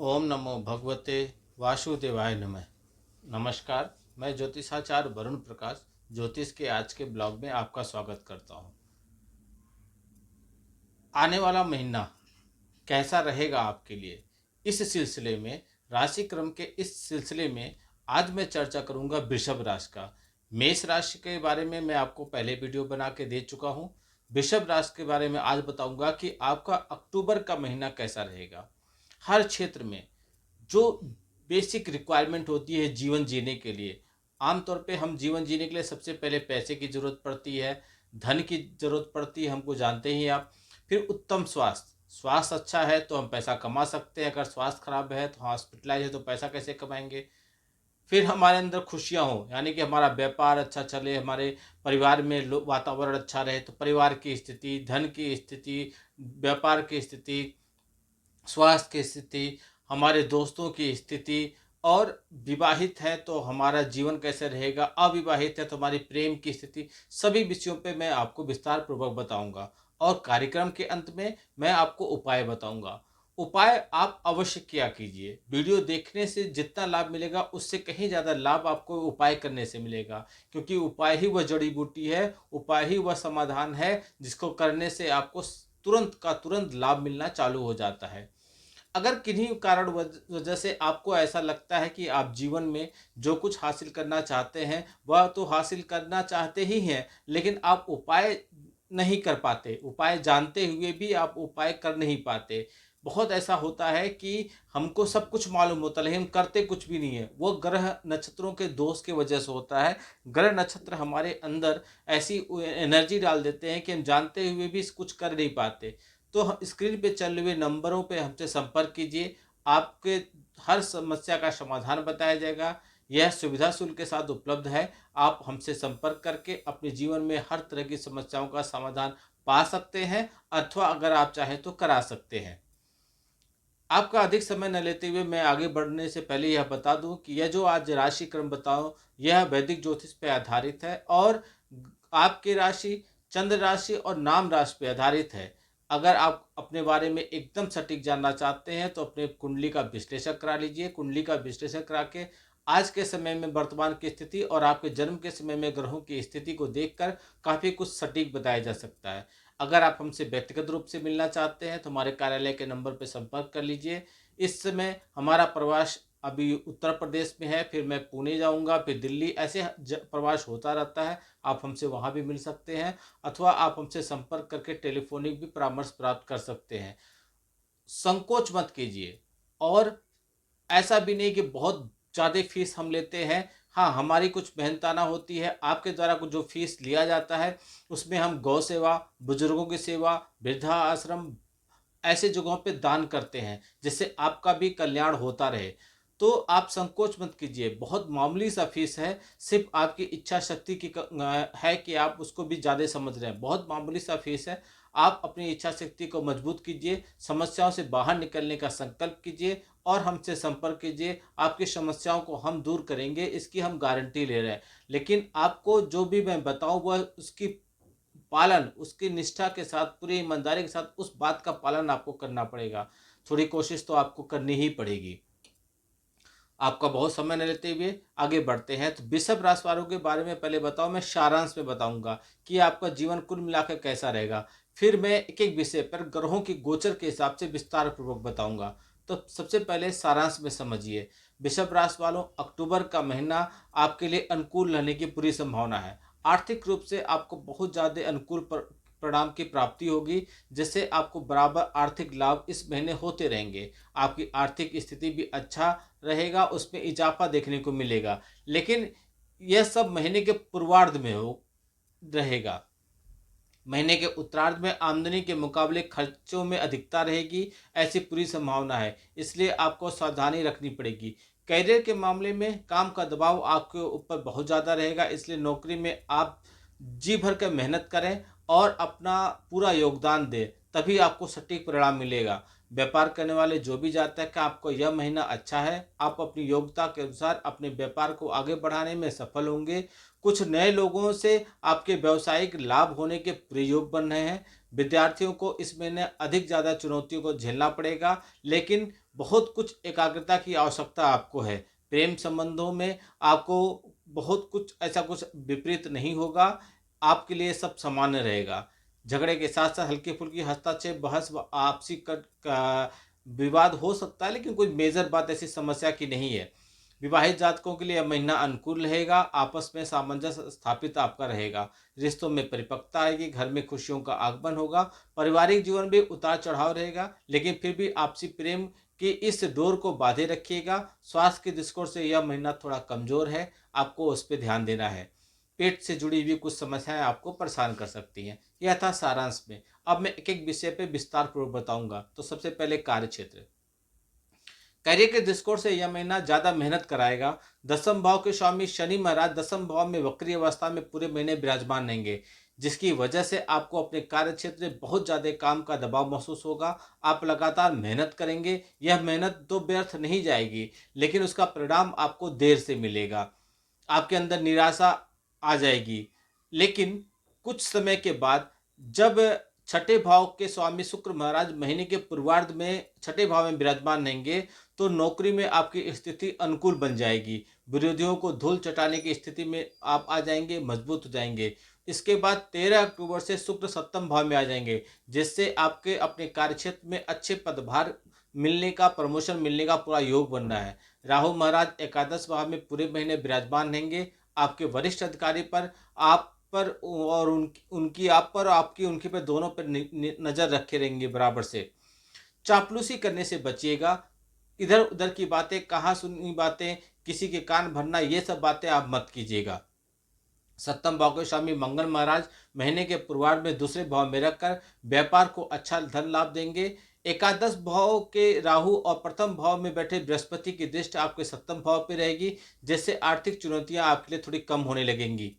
ओम नमो भगवते वासुदेवाय नमः। नमस्कार। मैं ज्योतिषाचार्य वरुण प्रकाश ज्योतिष के आज के ब्लॉग में आपका स्वागत करता हूं। आने वाला महीना कैसा रहेगा आपके लिए, इस सिलसिले में राशि क्रम के इस सिलसिले में आज मैं चर्चा करूंगा वृषभ राशि का। मेष राशि के बारे में मैं आपको पहले वीडियो बना के दे चुका हूं। वृषभ राशि के बारे में आज बताऊंगा कि आपका अक्टूबर का महीना कैसा रहेगा। हर क्षेत्र में जो बेसिक रिक्वायरमेंट होती है जीवन जीने के लिए, आमतौर पे हम जीवन जीने के लिए सबसे पहले पैसे की ज़रूरत पड़ती है, धन की ज़रूरत पड़ती है, हमको जानते ही आप। फिर उत्तम स्वास्थ्य, स्वास्थ्य अच्छा है तो हम पैसा कमा सकते हैं, अगर स्वास्थ्य खराब है तो हॉस्पिटलाइज है तो पैसा कैसे कमाएंगे। फिर हमारे अंदर खुशियाँ हो, यानी कि हमारा व्यापार अच्छा चले, हमारे परिवार में वातावरण अच्छा रहे, तो परिवार की स्थिति, धन की स्थिति, व्यापार की स्थिति, स्वास्थ्य की स्थिति, हमारे दोस्तों की स्थिति, और विवाहित है तो हमारा जीवन कैसे रहेगा, अविवाहित है तो हमारी प्रेम की स्थिति, सभी विषयों पे मैं आपको विस्तार पूर्वक बताऊंगा। और कार्यक्रम के अंत में मैं आपको उपाय बताऊंगा। उपाय आप अवश्य किया कीजिए। वीडियो देखने से जितना लाभ मिलेगा उससे कहीं ज़्यादा लाभ आपको उपाय करने से मिलेगा, क्योंकि उपाय ही वह जड़ी बूटी है, उपाय ही वह समाधान है जिसको करने से आपको तुरंत का तुरंत लाभ मिलना चालू हो जाता है। अगर किन्हीं कारण वजह से आपको ऐसा लगता है कि आप जीवन में जो कुछ हासिल करना चाहते हैं वह तो हासिल करना चाहते ही हैं, लेकिन आप उपाय नहीं कर पाते, उपाय जानते हुए भी आप उपाय कर नहीं पाते। बहुत ऐसा होता है कि हमको सब कुछ मालूम होता है लेकिन हम करते कुछ भी नहीं है। वो ग्रह नक्षत्रों के दोष की वजह से होता है। ग्रह नक्षत्र हमारे अंदर ऐसी एनर्जी डाल देते हैं कि हम जानते हुए भी कुछ कर नहीं पाते। तो स्क्रीन पे चल रहे नंबरों पे हमसे संपर्क कीजिए। आपके हर समस्या का समाधान बताया जाएगा। यह सुविधा शुल्क के साथ उपलब्ध है। आप हमसे संपर्क करके अपने जीवन में हर तरह की समस्याओं का समाधान पा सकते हैं, अथवा अगर आप चाहें तो करा सकते हैं। आपका अधिक समय न लेते हुए मैं आगे बढ़ने से पहले यह बता दूं कि यह जो आज राशि क्रम बताऊं यह वैदिक ज्योतिष पर आधारित है और आपकी राशि चंद्र राशि और नाम राशि पर आधारित है। अगर आप अपने बारे में एकदम सटीक जानना चाहते हैं तो अपने कुंडली का विश्लेषण करा लीजिए। कुंडली का विश्लेषण करा के आज के समय में वर्तमान की स्थिति और आपके जन्म के समय में ग्रहों की स्थिति को देखकर काफ़ी कुछ सटीक बताया जा सकता है। अगर आप हमसे व्यक्तिगत रूप से मिलना चाहते हैं तो हमारे कार्यालय के नंबर पर संपर्क कर लीजिए। इस समय हमारा प्रवास अभी उत्तर प्रदेश में है, फिर मैं पुणे जाऊंगा, फिर दिल्ली, ऐसे प्रवास होता रहता है। आप हमसे वहाँ भी मिल सकते हैं, अथवा आप हमसे संपर्क करके टेलीफोनिक भी परामर्श प्राप्त कर सकते हैं। संकोच मत कीजिए। और ऐसा भी नहीं कि बहुत ज़्यादा फीस हम लेते हैं। हाँ, हमारी कुछ मेहनताना होती है। आपके द्वारा कुछ जो फीस लिया जाता है उसमें हम गौ सेवा, बुजुर्गों की सेवा, वृद्धा आश्रम, ऐसे जगहों पे दान करते हैं जिससे आपका भी कल्याण होता रहे। तो आप संकोच मत कीजिए। बहुत मामूली सा फीस है, सिर्फ आपकी इच्छा शक्ति की है कि आप उसको भी ज़्यादा समझ रहे हैं। बहुत मामूली सा फीस है। आप अपनी इच्छा शक्ति को मजबूत कीजिए, समस्याओं से बाहर निकलने का संकल्प कीजिए और हमसे संपर्क कीजिए। आपकी समस्याओं को हम दूर करेंगे, इसकी हम गारंटी ले रहे हैं। लेकिन आपको जो भी मैं बताऊं वह उसकी पालन, उसकी निष्ठा के साथ, पूरी ईमानदारी के साथ उस बात का पालन आपको करना पड़ेगा। थोड़ी कोशिश तो आपको करनी ही पड़ेगी। आपका बहुत समय न लेते हुए आगे बढ़ते हैं। तो वृषभ राशि वालों के बारे में पहले बताओ, मैं सारांश में बताऊंगा कि आपका जीवन कुल मिलाकर कैसा रहेगा। फिर मैं एक एक विषय पर ग्रहों की गोचर के हिसाब से विस्तार पूर्वक बताऊंगा। तो सबसे पहले सारांश में समझिए। वृषभ राशि वालों, अक्टूबर का महीना आपके लिए अनुकूल रहने की पूरी संभावना है। आर्थिक रूप से आपको बहुत ज़्यादा अनुकूल परिणाम की प्राप्ति होगी, जिससे आपको बराबर आर्थिक लाभ इस महीने होते रहेंगे। आपकी आर्थिक स्थिति भी अच्छा रहेगा, उसमें इजाफा देखने को मिलेगा। लेकिन यह सब महीने के पूर्वार्ध में हो रहेगा। महीने के उत्तरार्ध में आमदनी के मुकाबले खर्चों में अधिकता रहेगी, ऐसी पूरी संभावना है। इसलिए आपको सावधानी रखनी पड़ेगी। करियर के मामले में काम का दबाव आपके ऊपर बहुत ज़्यादा रहेगा, इसलिए नौकरी में आप जी भर कर मेहनत करें और अपना पूरा योगदान दें, तभी आपको सटीक परिणाम मिलेगा। व्यापार करने वाले जो भी जानते हैं कि आपको यह महीना अच्छा है, आप अपनी योग्यता के अनुसार अपने व्यापार को आगे बढ़ाने में सफल होंगे। कुछ नए लोगों से आपके व्यावसायिक लाभ होने के प्रयोग बन रहे हैं। विद्यार्थियों को इस महीने अधिक ज़्यादा चुनौतियों को झेलना पड़ेगा, लेकिन बहुत कुछ एकाग्रता की आवश्यकता आपको है। प्रेम संबंधों में आपको बहुत कुछ ऐसा कुछ विपरीत नहीं होगा, आपके लिए सब सामान्य रहेगा। झगड़े के साथ-साथ हल्की-फुल्की हस्तक्षेप, बहस व आपसी कट का विवाद हो सकता है, लेकिन कोई मेजर बात ऐसी समस्या की नहीं है। विवाहित जातकों के लिए यह महीना अनुकूल रहेगा, आपस में सामंजस्य स्थापित आपका रहेगा। रिश्तों में परिपक्वता आएगी, घर में खुशियों का आगमन होगा, पारिवारिक जीवन भी उतार-चढ़ाव रहेगा, लेकिन फिर भी आपसी प्रेम की इस डोर को बाँधे रखिएगा। स्वास्थ्य के दृष्टिकोण से यह महीना थोड़ा कमज़ोर है, आपको उस पे ध्यान देना है। पेट से जुड़ी हुई कुछ समस्याएँ आपको परेशान कर सकती हैं। यह था सारांश में। अब मैं एक-एक विषय पे विस्तार पूर्वक बताऊँगा। तो सबसे पहले कार्यक्षेत्र। करियर के दृष्टिकोण से यह महीना ज़्यादा मेहनत कराएगा। दसम भाव के स्वामी शनि महाराज दसम भाव में वक्री अवस्था में पूरे महीने विराजमान रहेंगे, जिसकी वजह से आपको अपने कार्य क्षेत्र में बहुत ज़्यादा काम का दबाव महसूस होगा। आप लगातार मेहनत करेंगे, यह मेहनत तो व्यर्थ नहीं जाएगी, लेकिन उसका परिणाम आपको देर से मिलेगा। आपके अंदर निराशा आ जाएगी, लेकिन कुछ समय के बाद जब छठे भाव के स्वामी शुक्र महाराज महीने के पूर्वार्ध में छठे भाव में विराजमान रहेंगे, तो नौकरी में आपकी स्थिति अनुकूल बन जाएगी। विरोधियों को धूल चटाने की स्थिति में आप आ जाएंगे, मजबूत हो जाएंगे। इसके बाद 13 अक्टूबर से शुक्र सप्तम भाव में आ जाएंगे, जिससे आपके अपने कार्यक्षेत्र में अच्छे पदभार मिलने का, प्रमोशन मिलने का पूरा योग बन रहा है। राहु महाराज एकादश भाव में पूरे महीने विराजमान रहेंगे। आपके वरिष्ठ अधिकारी पर, आप पर और उनकी आप पर, आपकी उनके पे, दोनों पर नज़र रखे रहेंगे बराबर से। चापलूसी करने से बचिएगा। इधर उधर की बातें, कहाँ सुनी बातें, किसी के कान भरना, ये सब बातें आप मत कीजिएगा। सप्तम भाव के स्वामी मंगल महाराज महीने के पूर्वार्ध में दूसरे भाव में रखकर व्यापार को अच्छा धन लाभ देंगे। एकादश भाव के राहु और प्रथम भाव में बैठे बृहस्पति की दृष्टि आपके सप्तम भाव पे रहेगी, जिससे आर्थिक चुनौतियां आपके लिए थोड़ी कम होने लगेंगी।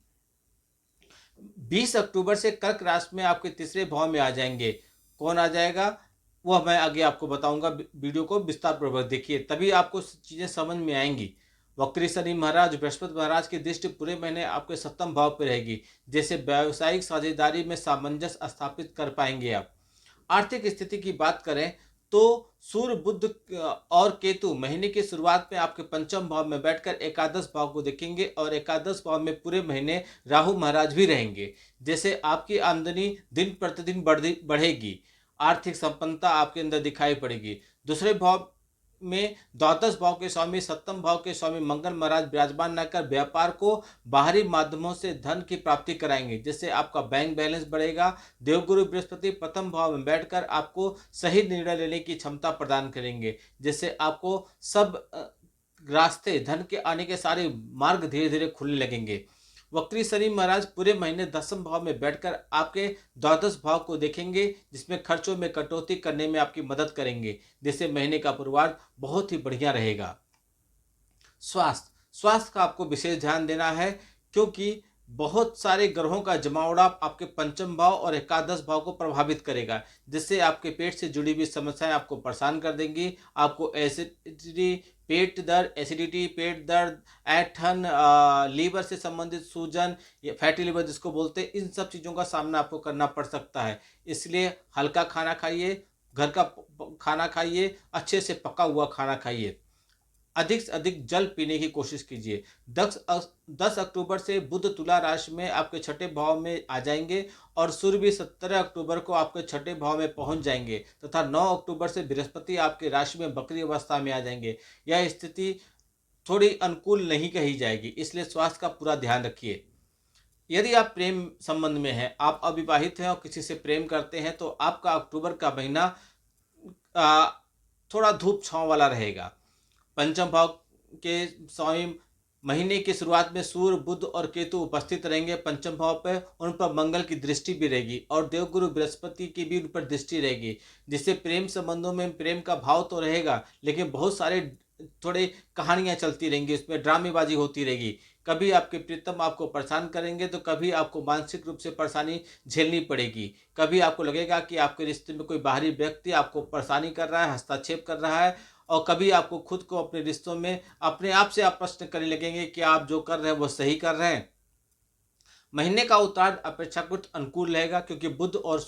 20 अक्टूबर से कर्क राशि में आपके तीसरे भाव में आ जाएंगे। कौन आ जाएगा वह मैं आगे आपको बताऊंगा। वीडियो को विस्तार पूर्वक देखिए, तभी आपको चीज़ें समझ में आएंगी। वक्री शनि महाराज बृहस्पति महाराज की दृष्टि पूरे महीने आपके सप्तम भाव पर रहेगी, जैसे व्यावसायिक साझेदारी में सामंजस्य स्थापित कर पाएंगे आप। आर्थिक स्थिति की बात करें तो सूर्य, बुध और केतु महीने की शुरुआत में आपके पंचम भाव में बैठकर एकादश भाव को देखेंगे, और एकादश भाव में पूरे महीने राहु महाराज भी रहेंगे, जैसे आपकी आमदनी दिन प्रतिदिन बढ़ेगी। आर्थिक संपन्नता आपके अंदर दिखाई पड़ेगी। दूसरे भाव में द्वादश भाव के स्वामी, सप्तम भाव के स्वामी मंगल महाराज विराजमान न कर व्यापार को बाहरी माध्यमों से धन की प्राप्ति कराएंगे, जिससे आपका बैंक बैलेंस बढ़ेगा। देवगुरु बृहस्पति प्रथम भाव में बैठकर आपको सही निर्णय लेने की क्षमता प्रदान करेंगे, जिससे आपको सब रास्ते, धन के आने के सारे मार्ग धीरे धीरे खुलने लगेंगे। वक्री शनि महाराज पूरे महीने दसम भाव में बैठकर आपके द्वादश भाव को देखेंगे, जिसमें खर्चों में कटौती करने में आपकी मदद करेंगे, जिससे महीने का पूर्वार्ध बहुत ही बढ़िया रहेगा। स्वास्थ्य का आपको विशेष ध्यान देना है, क्योंकि बहुत सारे ग्रहों का जमावड़ा आपके पंचम भाव और एकादश भाव को प्रभावित करेगा, जिससे आपके पेट से जुड़ी हुई समस्याएं आपको परेशान कर देंगी। आपको एसिडिटी, पेट दर्द, एसिडिटी, पेट दर्द, ऐंठन, लीवर से संबंधित सूजन या फैटी लीवर जिसको बोलते हैं, इन सब चीज़ों का सामना आपको करना पड़ सकता है। इसलिए हल्का खाना खाइए, घर का खाना खाइए, अच्छे से पका हुआ खाना खाइए, अधिक से अधिक जल पीने की कोशिश कीजिए। 10 अक्टूबर से बुध तुला राशि में आपके छठे भाव में आ जाएंगे, और सूर्य भी 17 अक्टूबर को आपके छठे भाव में पहुंच जाएंगे, तथा 9 अक्टूबर से बृहस्पति आपके राशि में बकरी अवस्था में आ जाएंगे। यह स्थिति थोड़ी अनुकूल नहीं कही जाएगी, इसलिए स्वास्थ्य का पूरा ध्यान रखिए। यदि आप प्रेम संबंध में हैं, आप अविवाहित हैं और किसी से प्रेम करते हैं, तो आपका अक्टूबर का महीना थोड़ा धूप छांव वाला रहेगा। पंचम भाव के स्वामी महीने की शुरुआत में सूर्य, बुध और केतु उपस्थित रहेंगे पंचम भाव पर, उन पर मंगल की दृष्टि भी रहेगी, और देवगुरु बृहस्पति की भी उन पर दृष्टि रहेगी, जिससे प्रेम संबंधों में प्रेम का भाव तो रहेगा, लेकिन बहुत सारे थोड़े कहानियां चलती रहेंगी, उसमें ड्रामेबाजी होती रहेगी। कभी आपके प्रीतम आपको परेशान करेंगे, तो कभी आपको मानसिक रूप से परेशानी झेलनी पड़ेगी। कभी आपको लगेगा कि आपके रिश्ते में कोई बाहरी व्यक्ति आपको परेशानी कर रहा है, हस्तक्षेप कर रहा है, और कभी आपको खुद को अपने रिश्तों में अपने आप से आप प्रश्न करने लगेंगे कि आप जो कर रहे हैं वो सही कर रहे हैं। महीने का उत्तरार्ध अपेक्षाकृत अनुकूल रहेगा, क्योंकि बुध और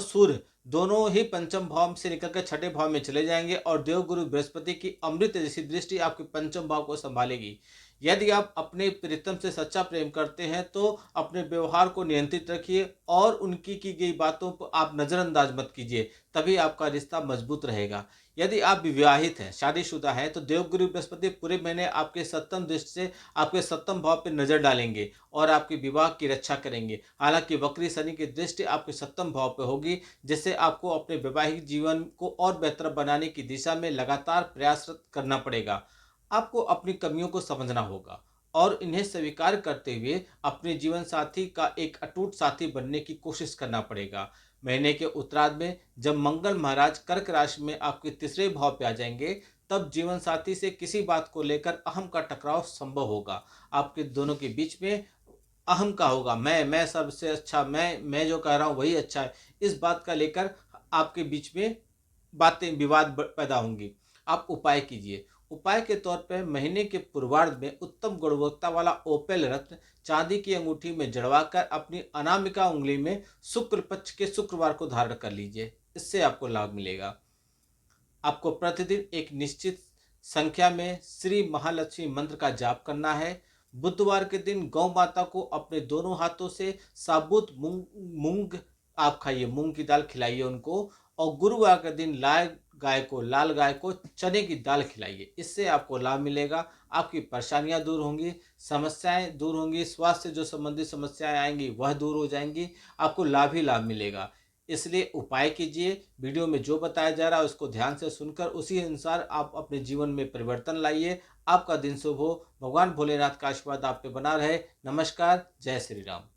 सूर्य दोनों ही पंचम भाव से निकल कर छठे भाव में चले जाएंगे और देवगुरु बृहस्पति की अमृत जैसी दृष्टि आपके पंचम भाव को संभालेगी। यदि आप अपने प्रीतम से सच्चा प्रेम करते हैं तो अपने व्यवहार को नियंत्रित रखिए और उनकी की गई बातों पर आप नज़रअंदाज मत कीजिए, तभी आपका रिश्ता मजबूत रहेगा। यदि आप विवाहित हैं, शादीशुदा हैं, तो देवगुरु बृहस्पति पूरे महीने आपके सप्तम दृष्टि से आपके सप्तम भाव पर नजर डालेंगे और आपके विवाह की रक्षा करेंगे। हालांकि वक्री शनि की दृष्टि आपके सप्तम भाव पर होगी, जिससे आपको अपने वैवाहिक जीवन को और बेहतर बनाने की दिशा में लगातार प्रयासरत करना पड़ेगा। आपको अपनी कमियों को समझना होगा और इन्हें स्वीकार करते हुए अपने जीवन साथी का एक अटूट साथी बनने की कोशिश करना पड़ेगा। महीने के उत्तरार्ध में जब मंगल महाराज कर्क राशि में आपके तीसरे भाव पे आ जाएंगे, तब जीवन साथी से किसी बात को लेकर अहम का टकराव संभव होगा। आपके दोनों के बीच में अहम का होगा, मैं सबसे अच्छा, मैं जो कह रहा हूँ वही अच्छा है। इस बात का लेकर आपके बीच में बातें विवाद पैदा होंगी। आप उपाय कीजिए। उपाय के तौर पर महीने के पूर्वार्ध में उत्तम गुणवत्ता वाला ओपेल रत्न चांदी की अंगूठी में जड़वाकर अपनी अनामिका उंगली में शुक्र पक्ष के शुक्रवार को धारण कर लीजिए। इससे आपको लाभ मिलेगा। आपको प्रतिदिन एक निश्चित संख्या में श्री महालक्ष्मी मंत्र का जाप करना है। बुधवार के दिन गौ माता को अपने दोनों हाथों से साबुत मूंग मूंग आप खाइए, मूंग की दाल खिलाइए उनको। और गुरुवार के दिन लाल गाय को चने की दाल खिलाइए। इससे आपको लाभ मिलेगा। आपकी परेशानियां दूर होंगी, समस्याएं दूर होंगी, स्वास्थ्य से जो संबंधित समस्याएं आएंगी वह दूर हो जाएंगी। आपको लाभ ही लाभ मिलेगा। इसलिए उपाय कीजिए। वीडियो में जो बताया जा रहा है उसको ध्यान से सुनकर उसी अनुसार आप अपने जीवन में परिवर्तन लाइए। आपका दिन शुभ हो। भगवान भोलेनाथ का आशीर्वाद आप पे बना रहे। नमस्कार। जय श्री राम।